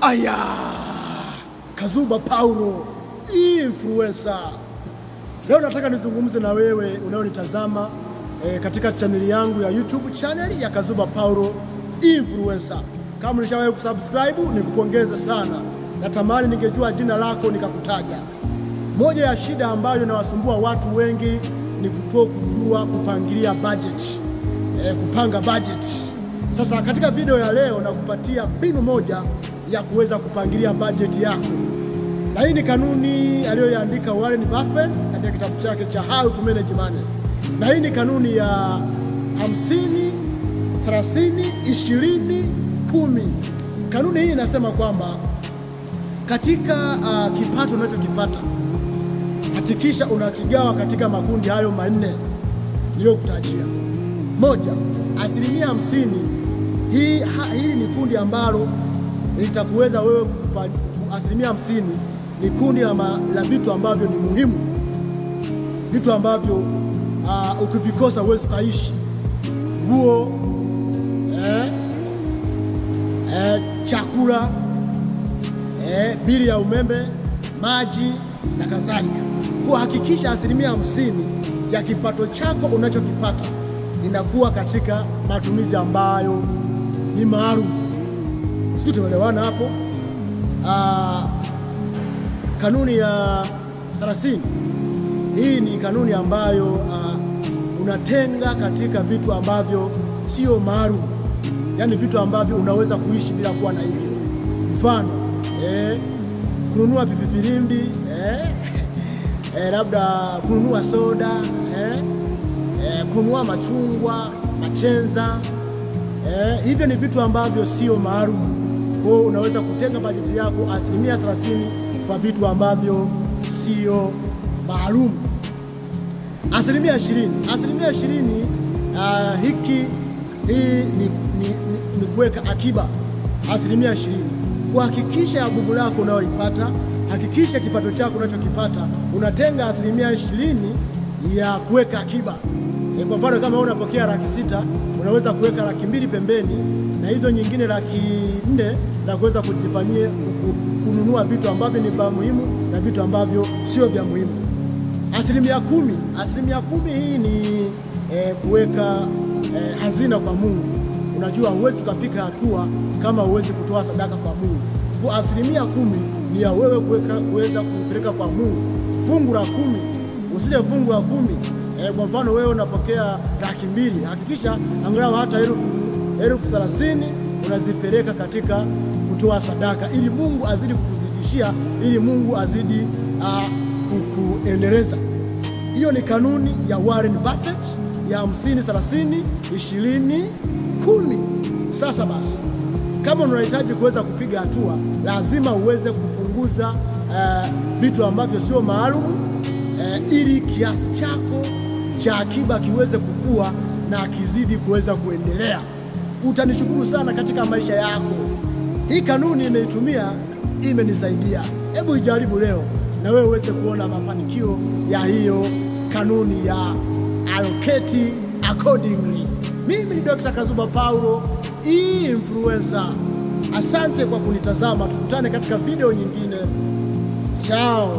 Aya, Kazuba Paulo, influencer. Leo nataka nizungumze na wewe unaonitazama katika chaneli yangu ya YouTube channel ya Kazuba Paulo influencer. Kama ulishawahi kusubscribe, nikupongeza sana. Natamani ningejua jina lako nikakutaja. Moja ya shida ambayo inawasumbua watu wengi ni kujua kupangilia budget. Kupanga budget. Sasa katika video ya leo nakupatia mbinu moja ya kuweza kupangilia budget yako. Na hii ni kanuni aliyoandika Warren Buffett katika kitabu chake cha How to Manage Money. Na hii ni kanuni ya 50, 30, 20, 10. Kanuni hii inasema kwamba katika kipato unachokipata hakikisha unakigawa katika makundi hayo manne niliyokutajia. Moja, 50%. Hii ni kundi ambalo litakuweza wewe kufanya. 50% ni kundi la vitu ambavyo ni muhimu, vitu ambavyo ukivikosa huwezi kuishi. Nguo, chakula, bili ya umeme, maji na kadhalika. Kwa hakikisha 50% ya kipato chako unachokipata inakuwa katika matumizi ambayo ni maalum. Sisi tumeelewana hapo? Kanuni ya 30. Hii ni kanuni ambayo unatenga katika vitu ambavyo sio maalum. Yaani vitu ambavyo unaweza kuishi bila kuwa na hivyo. Mfano, kununua pipi filimbi, labda kununua soda, kununua machungwa, machenza. Hivyo ni vitu ambavyo sio maalum. Kwa hiyo unaweza kutenga bajeti yako 30% kwa vitu ambavyo sio maalum. 20%, hii ni kuweka akiba. 20%. Kuhakikisha bubu lako unalopata, hakikisha kipato chako unachokipata unatenga 20% ya kuweka akiba. Kwa mfano kama unapokea 600,000, unaweza kuweka 200,000 pembeni na hizo nyingine 400,000 na kuweza kuzifanyia kununua vitu ambavyo ni vya muhimu na vitu ambavyo sio vya muhimu. 10%, hii ni kuweka hazina kwa Mungu. Unajua huwezi kupika hatua kama huwezi kutoa sadaka kwa Mungu. Kwa 10% ni ya wewe kuweza kupeleka kwa Mungu. Fungu la 10, usile fungu la 10. Kwa mfano wewe unapokea 200,000, hakikisha angalau hata 30,000 unazipeleka katika kutoa sadaka ili Mungu azidi kukuzidishia, ili Mungu azidi kukuendeleza. Hiyo ni kanuni ya Warren Buffett ya 50, 30, 20, 10. Sasa basi, kama unahitaji kuweza kupiga hatua, lazima uweze kupunguza vitu ambavyo sio maalum, ili kiasi chako cha akiba kiweze kukua na kizidi kuweza kuendelea. Utanishukuru sana katika maisha yako. Hii kanuni imeitumia, imenisaidia. Hebu ijaribu leo na wewe uweze kuona mafanikio ya hiyo kanuni ya allocate accordingly. Mimi ni Dr. Kazuba Paulo, influencer. Asante kwa kunitazama. Tukutane katika video nyingine. Ciao.